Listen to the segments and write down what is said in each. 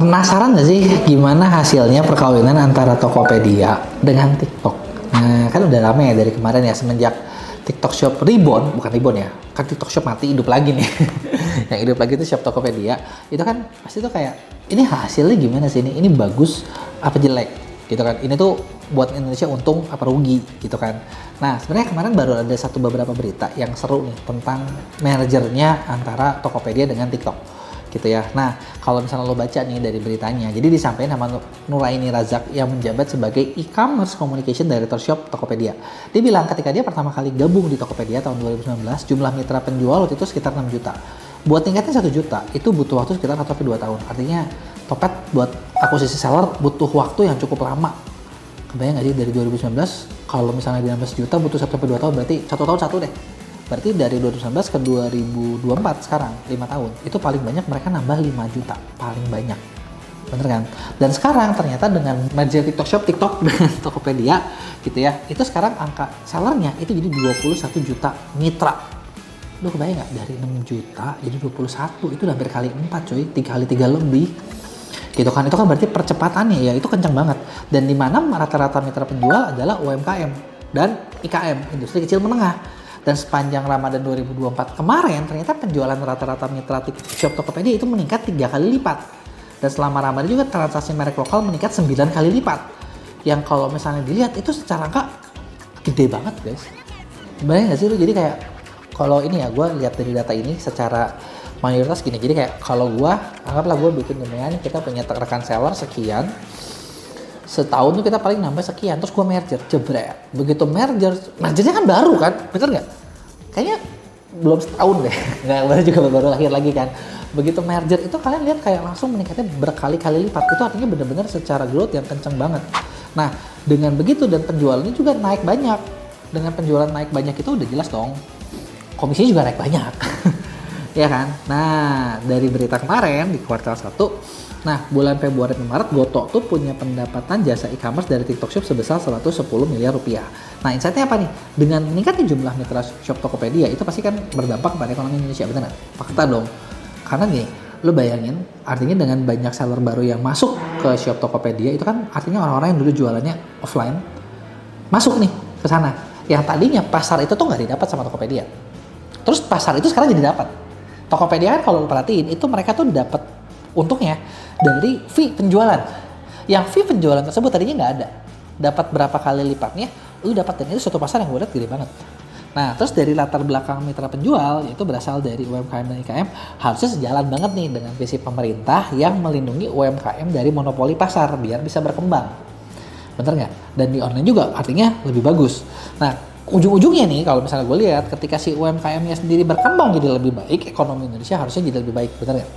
Penasaran nggak sih gimana hasilnya perkawinan antara Tokopedia dengan TikTok? Nah, kan udah rame ya dari kemarin ya, semenjak TikTok Shop Reborn, bukan Reborn ya, kan TikTok Shop mati hidup lagi nih. Yang hidup lagi itu Shop Tokopedia. Itu kan pasti tuh kayak, ini hasilnya gimana sih ini? Ini bagus apa jelek? Gitu kan. Ini tuh buat Indonesia untung apa rugi gitu kan. Nah, sebenarnya kemarin baru ada beberapa berita yang seru nih tentang mergernya antara Tokopedia dengan TikTok. Gitu ya. Nah, kalau misalnya lo baca nih dari beritanya, jadi disampaikan sama Nuraini Razak yang menjabat sebagai e-commerce communication director shop Tokopedia. Dia bilang ketika dia pertama kali gabung di Tokopedia tahun 2019, jumlah mitra penjual waktu itu sekitar 6 juta. Buat tingkatnya 1 juta, itu butuh waktu sekitar 1-2 tahun. Artinya, Topet buat akuisisi seller butuh waktu yang cukup lama. Kebayang nggak sih dari 2019, kalau misalnya di 16 juta butuh 1-2 tahun, berarti 1 tahun 1 deh. Berarti dari 2019 ke 2024 sekarang 5 tahun itu paling banyak mereka nambah 5 juta, paling banyak, bener kan? Dan sekarang ternyata dengan merger TikTok Shop dengan Tokopedia gitu ya, itu sekarang angka sellernya itu jadi 21 juta mitra. Lu kebayang nggak dari 6 juta jadi 21, itu udah hampir kali 4 coy, 3 kali 3 lebih gitu kan. Itu kan berarti percepatannya ya itu kencang banget, dan di mana rata-rata mitra penjual adalah UMKM dan IKM, industri kecil menengah. Dan sepanjang Ramadan 2024 kemarin, ternyata penjualan rata-rata mitra shop Tokopedia itu meningkat 3 kali lipat. Dan selama Ramadan juga transaksi merek lokal meningkat 9 kali lipat. Yang kalau misalnya dilihat itu secara angka gede banget guys. Bayangin gak sih lu, jadi kayak kalau ini ya, gue lihat dari data ini secara mayoritas gini. Jadi kayak kalau gue, anggaplah gue bikin gimana, kita punya rekan seller sekian, setahun tuh kita paling nambah sekian, terus gue merger, jebret. Begitu mergernya kan baru kan, bener nggak? Kayaknya belum setahun deh, nggak baru juga baru lahir lagi kan. Begitu merger itu kalian lihat kayak langsung meningkatnya berkali-kali lipat. Itu artinya bener-bener secara growth yang kenceng banget. Nah, dengan begitu dan penjualannya juga naik banyak. Dengan penjualan naik banyak itu udah jelas dong, komisinya juga naik banyak. Ya kan? Nah, dari berita kemarin di kuartal 1, nah, bulan Februari dan Maret, Goto tuh punya pendapatan jasa e-commerce dari TikTok Shop sebesar 110 miliar rupiah. Nah, insight-nya apa nih? Dengan meningkatnya jumlah mitra shop Tokopedia, itu pasti kan berdampak pada ekonomi Indonesia, bener nggak? Fakta dong. Karena nih, lo bayangin, artinya dengan banyak seller baru yang masuk ke shop Tokopedia, itu kan artinya orang-orang yang dulu jualannya offline, masuk nih ke sana. Yang tadinya pasar itu tuh nggak didapat sama Tokopedia. Terus pasar itu sekarang jadi dapat. Tokopedia kan kalau lo perhatiin, itu mereka tuh dapat untungnya dari fee penjualan. Yang fee penjualan tersebut tadinya nggak ada. Dapat berapa kali lipatnya, lu dapat, dan itu suatu pasar yang gue lihat gede banget. Nah, terus dari latar belakang mitra penjual, yaitu berasal dari UMKM dan IKM, harusnya sejalan banget nih dengan visi pemerintah yang melindungi UMKM dari monopoli pasar biar bisa berkembang. Bener nggak? Dan di online juga artinya lebih bagus. Nah, ujung-ujungnya nih kalau misalnya gue lihat ketika si UMKM-nya sendiri berkembang jadi lebih baik, ekonomi Indonesia harusnya jadi lebih baik, bener nggak?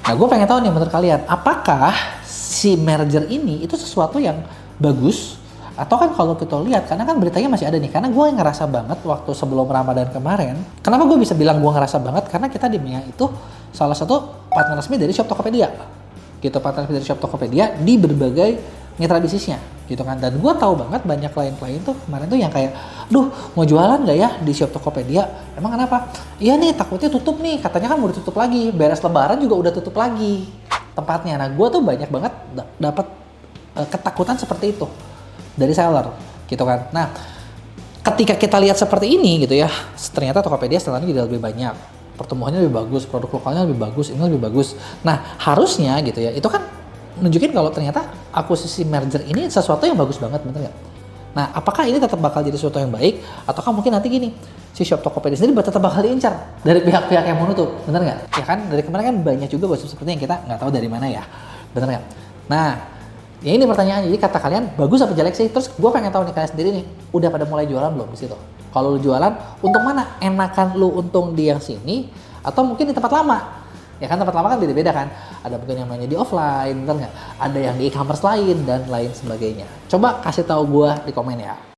Nah, gue pengen tahu nih menurut kalian, apakah si merger ini itu sesuatu yang bagus? Atau kan kalau kita lihat, karena kan beritanya masih ada nih, karena gue ngerasa banget waktu sebelum Ramadan kemarin, kenapa gue bisa bilang gue ngerasa banget? Karena kita di Mia itu salah satu partner resmi dari shop Tokopedia. Gitu, partner resmi dari shop Tokopedia di berbagai mitra bisnisnya. Gitu kan, dan gue tahu banget banyak klien-klien tuh kemarin tuh yang kayak, duh mau jualan nggak ya di shop Tokopedia? Emang kenapa? Iya nih takutnya tutup nih, katanya kan mau ditutup lagi, beres lebaran juga udah tutup lagi tempatnya. Nah, gue tuh banyak banget dapat ketakutan seperti itu dari seller gitu kan. Nah, ketika kita lihat seperti ini gitu ya, ternyata Tokopedia setelahnya jadi lebih banyak, pertumbuhannya lebih bagus, produk lokalnya lebih bagus, ini lebih bagus. Nah, harusnya gitu ya, itu kan nunjukin kalau ternyata akuisisi merger ini sesuatu yang bagus banget, bener nggak? Nah, apakah ini tetap bakal jadi sesuatu yang baik, ataukah mungkin nanti gini, si shop Tokopedia sendiri tetap bakal diincar dari pihak-pihak yang menutup, bener nggak? Ya kan, dari kemarin kan banyak juga gosip seperti yang kita nggak tahu dari mana ya, bener nggak? Nah, ya ini pertanyaannya, jadi kata kalian bagus apa jelek sih? Terus gue pengen tahu nih kalian sendiri nih, udah pada mulai jualan belum di situ? Kalau lu jualan, untung mana? Enakan lu untung di yang sini, atau mungkin di tempat lama? Ya kan, tempat lama kan beda-beda kan, ada mungkin yang mainnya di offline, bener nggak? Ada yang di e-commerce lain dan lain sebagainya. Coba kasih tahu gue di komen ya.